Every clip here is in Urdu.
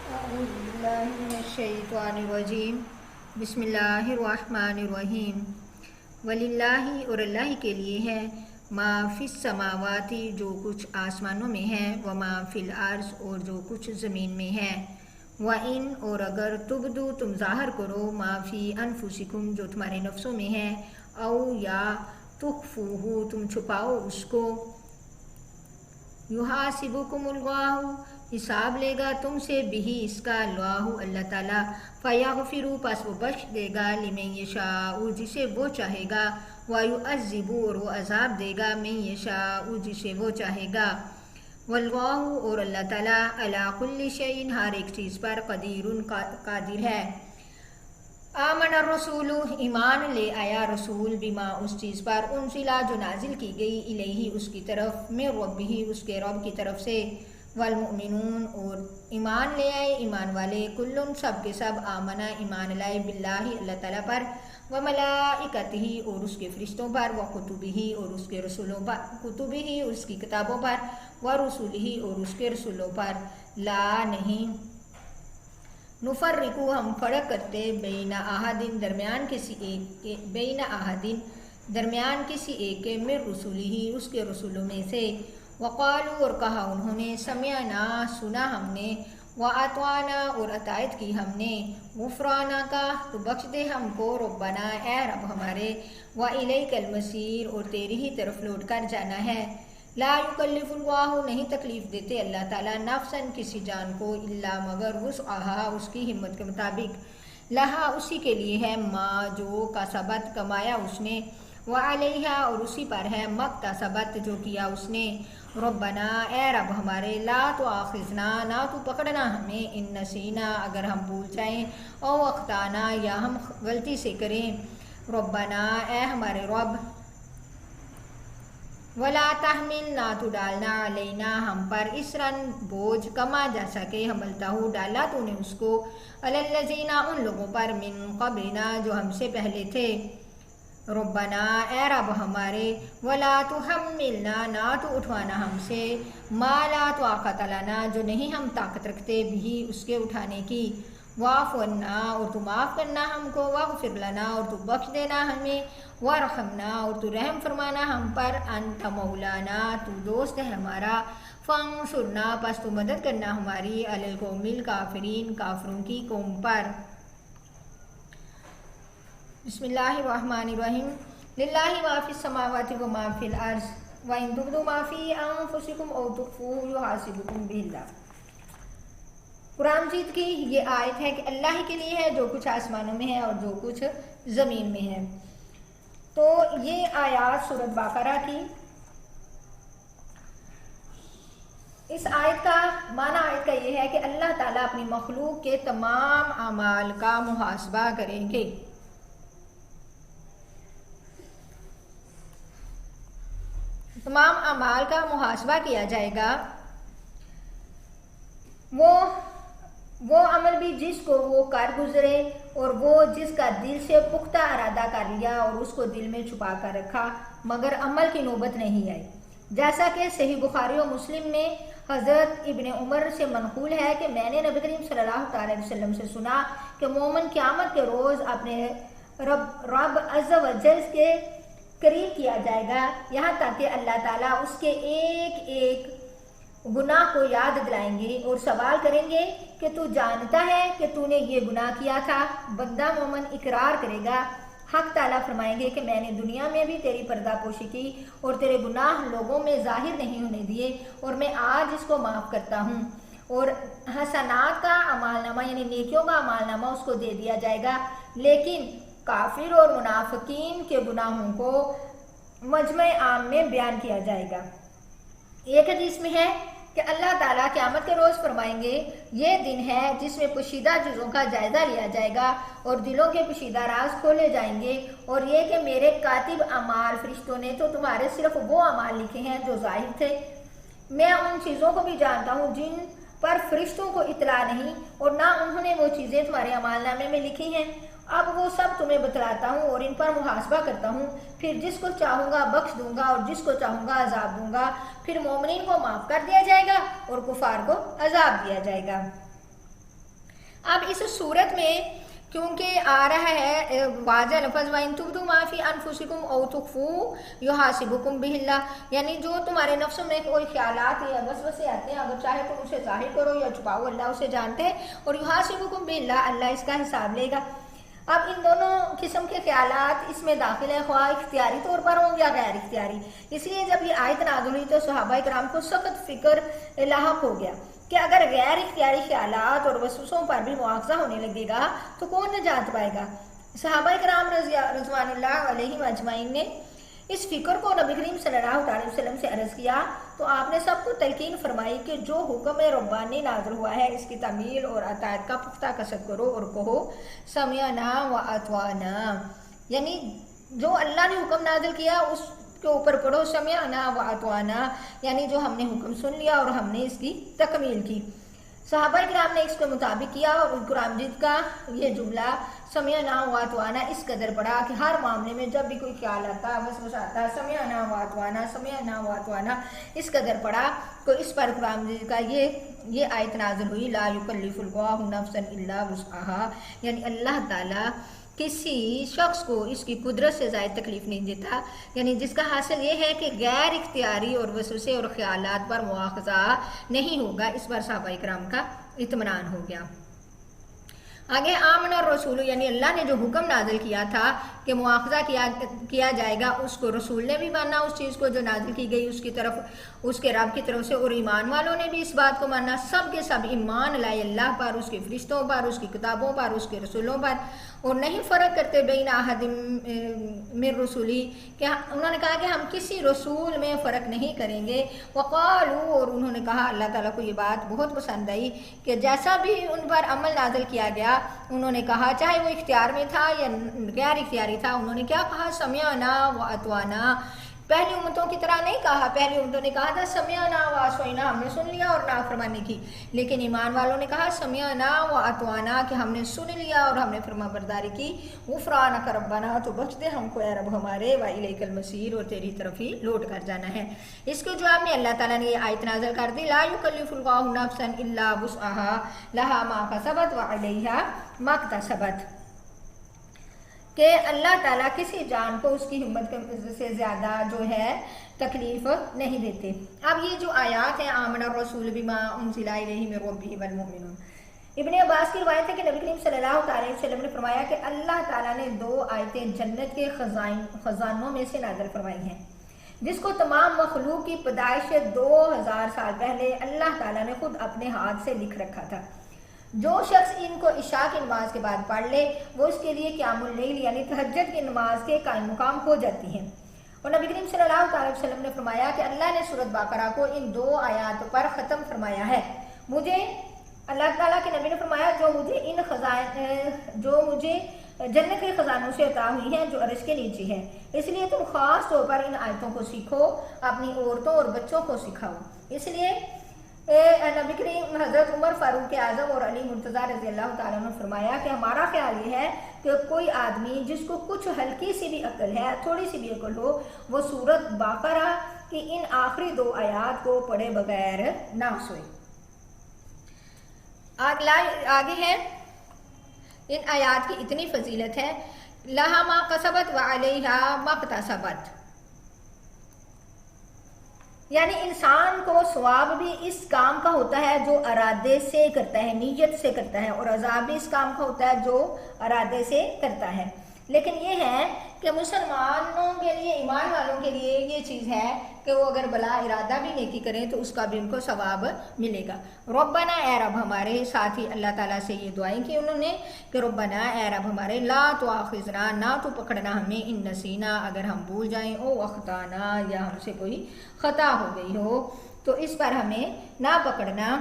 اعوذ باللہ من الشیطان الرجیم بسم اللہ الرحمن الرحیم وللہ اور اللہ کے لیے ہے ما فی السماواتی جو کچھ آسمانوں میں ہے وما فی الارض اور جو کچھ زمین میں ہے وَإِنْ اور اگر تبدو تم ظاہر کرو ما فی انفسکم جو تمہارے نفسوں میں ہے او یا تخفوہ تم چھپاؤ اس کو یحاسبکم اللہ حساب لے گا تم سے بھی اس کا اللہ تعالیٰ فیغفر پس وہ بخش دے گا لمن یشاء جسے وہ چاہے گا ویعذب اور وہ عذاب دے گا من یشاء جسے وہ چاہے گا واللہ اور اللہ تعالیٰ علی کل شیء ہر ایک چیز پر قدیر قادر ہے آمن الرسول ایمان لے آیا رسول بما اس چیز پر انزلا جو نازل کی گئی الیہ اس کی طرف من ربہ اس کے رب کی طرف سے والمؤمنون اور ایمان لے آئے ایمان والے کلن سب کے سب آمنا ایمان لائے باللہ اللہ تعالیٰ پر وملائکتہ اور اس کے فرشتوں پر وکتبہ اور اس کے رسولوں پر کتبہ اس کی کتابوں پر ورسولہ اور اس کے رسولوں پر لا نہیں نفرقو ہم فرق کرتے بین احدین درمیان کسی ایک کے درمیان کسی ایک کے من رسولہ اس کے رسولوں میں سے وقالو اور کہا انہوں نے سمعنا سنا ہم نے واطعنا اور اطاعت کی ہم نے غفرانا کا تو بخش دے ہم کو ربنا اے رب ہمارے والیک المصیر اور تیری ہی طرف لوٹ کر جانا ہے لا یکلف اللہ نہیں تکلیف دیتے اللہ تعالیٰ نفساً کسی جان کو الا مگر وسعہا اس کی ہمت کے مطابق لہا اسی کے لیے ہے ما جو کسبت کمایا اس نے وعلیہا اور اسی پر ہے مکتسبت جو کیا اس نے ربنا اے رب ہمارے لا تؤاخذنا نہ تو پکڑنا ہمیں ان نسینا اگر ہم بھول جائیں او اخطانا یا ہم غلطی سے کریں ربنا اے ہمارے رب ولا تحمل نہ تو ڈالنا علینا ہم پر اسرن بوجھ کما جا سکے حملتہ ڈالا تو نے اس کو علی الذین ان لوگوں پر من قبلنا جو ہم سے پہلے تھے ربنا اے رب ہمارے ولا تحملنا نہ تو اٹھوانا ہم سے ما لا طاقت لنا جو نہیں ہم طاقت رکھتے بھی اس کے اٹھانے کی واعف عنا اور تو معاف کرنا ہم کو واغفر لنا اور تو بخش دینا ہمیں وارحمنا اور تو رحم فرمانا ہم پر انت مولانا تو دوست ہے ہمارا فانصرنا پس تو مدد کرنا ہماری علی القوم الکافرین کافروں کی قوم پر بسم اللہ الرحمن الرحیم للہ ما فی السماوات و ما فی الارض وان تبدوا ما فی انفسکم او تخفوہ یحاسبکم بہ اللہ قرآن مجید کی یہ آیت ہے کہ اللہ ہی کے لیے ہے جو کچھ آسمانوں میں ہے اور جو کچھ زمین میں ہے تو یہ آیات سورۃ بقرہ کی اس آیت کا معنی آیت کا یہ ہے کہ اللہ تعالیٰ اپنی مخلوق کے تمام اعمال کا محاسبہ کریں گے تمام اعمال کا محاسبہ کیا جائے گا وہ عمل بھی جس کو وہ کر گزرے اور وہ جس کا دل سے پختہ ارادہ کر لیا اور اس کو دل میں چھپا کر رکھا مگر عمل کی نوبت نہیں آئی جیسا کہ صحیح بخاری و مسلم میں حضرت ابن عمر سے منقول ہے کہ میں نے نبی کریم صلی اللہ تعالی وسلم سے سنا کہ مومن قیامت کے روز اپنے رب عز و جل کے قریب کیا جائے گا یہاں تک کہ اللہ تعالیٰ اس کے ایک ایک گناہ کو یاد دلائیں گے اور سوال کریں گے کہ تو جانتا ہے کہ تو نے یہ گناہ کیا تھا بندہ مومن اقرار کرے گا حق تعالیٰ فرمائیں گے کہ میں نے دنیا میں بھی تیری پردہ پوشی کی اور تیرے گناہ لوگوں میں ظاہر نہیں ہونے دیے اور میں آج اس کو معاف کرتا ہوں اور حسنات کا اعمال نامہ یعنی نیکیوں کا اعمال نامہ اس کو دے دیا جائے گا لیکن کافر اور منافقین کے گناہوں کو مجمع عام میں بیان کیا جائے گا ایک حدیث میں ہے کہ اللہ تعالیٰ قیامت کے روز فرمائیں گے یہ دن ہے جس میں پوشیدہ چیزوں کا جائزہ لیا جائے گا اور دلوں کے پوشیدہ راز کھولے جائیں گے اور یہ کہ میرے کاتب اعمال فرشتوں نے تو تمہارے صرف وہ اعمال لکھے ہیں جو ظاہر تھے میں ان چیزوں کو بھی جانتا ہوں جن پر فرشتوں کو اطلاع نہیں اور نہ انہوں نے وہ چیزیں تمہارے اعمال نامے میں لکھی ہیں اب وہ سب تمہیں بتلاتا ہوں اور ان پر محاسبہ کرتا ہوں پھر جس کو چاہوں گا بخش دوں گا اور جس کو چاہوں گا عذاب دوں گا پھر مومنین کو معاف کر دیا جائے گا اور کفار کو عذاب دیا جائے گا اب اس صورت میں کیونکہ آ رہا ہے واضح لفظ وَإِن تُبْدُوا مَا فِي أَنفُسِكُمْ أَوْ تُخْفُوهُ يُحَاسِبْكُم بِهِ اللَّهُ، یعنی جو تمہارے نفسوں میں کوئی خیالات یا وسوسے آتے ہیں اگر چاہے تم اسے ظاہر کرو یا چھپاؤ، اللہ اسے جانتے ہیں، اور يُحَاسِبْكُم بِهِ اللَّهُ، اللہ اس کا حساب لے گا۔ اب ان دونوں قسم کے خیالات اس میں داخل ہیں، خواہ اختیاری طور پر ہوں یا غیر اختیاری۔ اس لیے جب یہ آیت نازل ہوئی تو صحابہ کرام کو سخت فکر لاحق ہو گیا کہ اگر غیر اختیاری خیالات اور وسوسوں پر بھی مواخذہ ہونے لگے گا تو کون نجات پائے گا۔ صحابہ کرام رضوان اللہ علیہم اجمعین نے اس فکر کو نبی کریم صلی اللہ علیہ وسلم سے عرض کیا تو آپ نے سب کو تلقین فرمائی کہ جو حکم ربانی نازل ہوا ہے اس کی تعمیل اور اطاعت کا پختہ قصد کرو اور کہو سمعنا و اطعنا، یعنی جو اللہ نے حکم نازل کیا اس کے اوپر پڑھو سمعنا و اطعنا، یعنی جو ہم نے حکم سن لیا اور ہم نے اس کی تکمیل کی۔ صحابہ کرام نے اس کے مطابق کیا اور قرآن مجید کا یہ جملہ سمعنا و اطعنا اس قدر پڑھا کہ ہر معاملے میں جب بھی کوئی خیال آتا وسوسہ آتا سمعنا و اطعنا سمعنا و اطعنا اس قدر پڑھا تو اس پر قرآن مجید کا یہ آیت نازل ہوئی لا یکلف اللہ نفسا الا وسعها، یعنی اللہ تعالیٰ کسی شخص کو اس کی قدرت سے زائد تکلیف نہیں دیتا، یعنی جس کا حاصل یہ ہے کہ غیر اختیاری اور وسوسے اور خیالات پر مواخذہ نہیں ہوگا۔ اس پر صحابہ کرام کا اطمینان ہو گیا۔ آگے آمن الرسول، یعنی اللہ نے جو حکم نازل کیا تھا کہ مواخذہ کیا جائے گا اس کو رسول نے بھی مانا، اس چیز کو جو نازل کی گئی اس کی طرف اس کے رب کی طرف سے، اور ایمان والوں نے بھی اس بات کو مانا، سب کے سب ایمان لائے اللہ پر، اس کے فرشتوں پر، اس کی کتابوں پر، اس کے رسولوں پر، اور نہیں فرق کرتے بین احد من رسولی، کہ انہوں نے کہا کہ ہم کسی رسول میں فرق نہیں کریں گے۔ وقالوا، اور انہوں نے کہا، اللہ تعالیٰ کو یہ بات بہت پسند آئی کہ جیسا بھی ان پر عمل نازل کیا گیا انہوں نے کہا چاہے وہ اختیار میں تھا یا غیر اختیاری تھا، انہوں نے کیا کہا سمعنا و اطعنا۔ پہلی امتوں کی طرح نہیں کہا، پہلی امتوں نے کہا تھا سمعنا و عصینا، ہم نے سن لیا اور نافرمانی کی، لیکن ایمان والوں نے کہا سمعنا و اطعنا کہ ہم نے سن لیا اور ہم نے فرما برداری کی۔ غفرانک ربنا، تو بخش دے ہم کو اے رب ہمارے، و الیک المصیر، اور تیری طرف ہی لوٹ کر جانا ہے۔ اس کے جواب میں اللہ تعالیٰ نے یہ آیت نازل کر دی لا یکلف اللہ نفسا الا وسعها لها ما کسبت وعلیہا ما اکتسبت، کہ اللہ تعالیٰ کسی جان کو اس کی ہمت سے زیادہ جو ہے تکلیف نہیں دیتے۔ اب یہ جو آیات ہیں آمن الرسول بما انزل الیہ من ربہ والمؤمنون، ابن عباس کی روایت ہے کہ نبی کریم صلی اللہ علیہ وسلم نے فرمایا کہ اللہ تعالیٰ نے 2 آیتیں جنت کے خزانوں میں سے نازل فرمائی ہیں جس کو تمام مخلوق کی پیدائش سے 2000 سال پہلے اللہ تعالیٰ نے خود اپنے ہاتھ سے لکھ رکھا تھا۔ جو شخص ان کو عشاء کی نماز کے بعد پڑھ لے وہ اس کے لیے قیام اللیل یعنی تہجد کی نماز کے قائم مقام ہو جاتی ہیں۔ اور نبی کریم صلی اللہ علیہ وسلم نے فرمایا کہ اللہ نے سورۃ بقرہ کو ان 2 آیات پر ختم فرمایا ہے۔ مجھے اللہ تعالیٰ کے نبی نے فرمایا جو مجھے جنت کے خزانوں سے عطا ہوئی ہیں جو عرش کے نیچے ہے، اس لیے تم خاص طور پر ان آیتوں کو سیکھو، اپنی عورتوں اور بچوں کو سکھاؤ۔ اس لیے نبی کریم حضرت عمر فاروق اعظم اور علی مرتضیٰ رضی اللہ تعالیٰ نے فرمایا کہ ہمارا خیال یہ ہے کہ کوئی آدمی جس کو کچھ ہلکی سی بھی عقل ہے، تھوڑی سی بھی عقل ہو، وہ سورۃ بقرہ کی ان آخری 2 آیات کو پڑھے بغیر نہ سوئے۔ آگے ہے ان آیات کی اتنی فضیلت ہے لہا ما کسبت وعلیہا ما اکتسبت، یعنی انسان کو ثواب بھی اس کام کا ہوتا ہے جو ارادے سے کرتا ہے، نیت سے کرتا ہے، اور عذاب بھی اس کام کا ہوتا ہے جو ارادے سے کرتا ہے۔ لیکن یہ ہے کہ مسلمانوں کے لیے، ایمان والوں کے لیے یہ چیز ہے کہ وہ اگر بلا ارادہ بھی نیکی کریں تو اس کا بھی ان کو ثواب ملے گا۔ ربنا، اے رب ہمارے، ساتھ ہی اللہ تعالیٰ سے یہ دعائیں کی انہوں نے کہ ربنا، اے رب ہمارے، لا تؤاخذنا، نہ تو پکڑنا ہمیں، ان نسینا، اگر ہم بھول جائیں، او اخطانا، یا ہم سے کوئی خطا ہو گئی ہو تو اس پر ہمیں نہ پکڑنا۔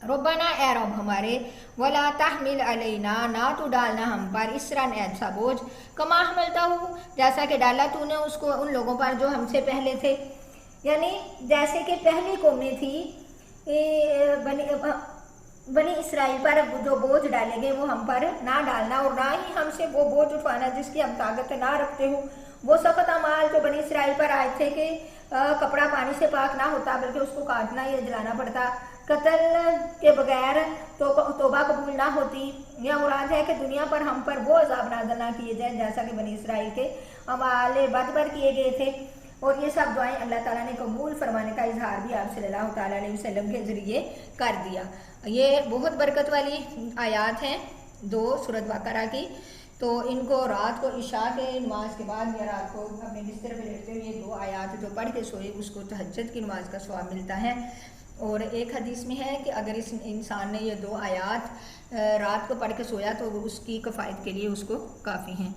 ربنا، اے رب ہمارے، ولا تحمل علینا، نہ تو ڈالنا ہم پر، اسرن، ایسا بوجھ، کما حملتہ، جیسا کہ ڈالا تو نے اس کو ان لوگوں پر جو ہم سے پہلے تھے، یعنی جیسے کہ پہلی قومیں تھی بنی اسرائیل پر جو بوجھ ڈالے گئے وہ ہم پر نہ ڈالنا، اور نہ ہی ہم سے وہ بوجھ اٹھوانا جس کی ہم طاقت نہ رکھتے ہو۔ وہ سخت اعمال جو بنی اسرائیل پر آئے تھے کہ کپڑا پانی سے پاک نہ ہوتا بلکہ اس کو کاٹنا یا جلانا پڑتا، قتل کے بغیر توبہ قبول نہ ہوتی، یا مراد ہے کہ دنیا پر ہم پر وہ عذاب نازل نہ کیے جائیں جیسا کہ بنی اسرائیل کے اعمال بد پر کیے گئے تھے۔ اور یہ سب دعائیں اللہ تعالیٰ نے قبول فرمانے کا اظہار بھی آپ صلی اللہ تعالیٰ علیہ وسلم کے ذریعے کر دیا۔ یہ بہت برکت والی آیات ہیں 2 سورۃ بقرہ کی، تو ان کو رات کو عشاء کے نماز کے بعد یا رات کو اپنے بستر پہ لیٹتے ہوئے یہ 2 آیات جو پڑھ کے سوئے اس کو تہجد کی نماز کا ثواب ملتا ہے۔ اور ایک حدیث میں ہے کہ اگر اس انسان نے یہ 2 آیات رات کو پڑھ کے سویا تو اس کی کفایت کے لیے اس کو کافی ہیں۔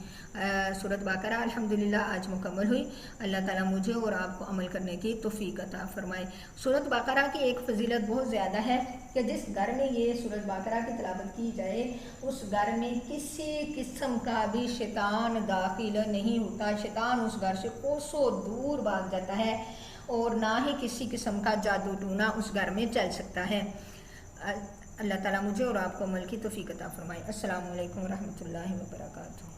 سورۃ بقرہ الحمدللہ آج مکمل ہوئی۔ اللہ تعالیٰ مجھے اور آپ کو عمل کرنے کی توفیق عطا فرمائے۔ سورۃ بقرہ کی ایک فضیلت بہت زیادہ ہے کہ جس گھر میں یہ سورۃ بقرہ کی تلاوت کی جائے اس گھر میں کسی قسم کا بھی شیطان داخل نہیں ہوتا، شیطان اس گھر سے کوسوں دور بھاگ جاتا ہے، اور نہ ہی کسی قسم کا جادو ٹونا اس گھر میں چل سکتا ہے۔ اللہ تعالیٰ مجھے اور آپ کو عمل کی توفیق عطا فرمائے۔ السلام علیکم ورحمۃ اللہ وبرکاتہ۔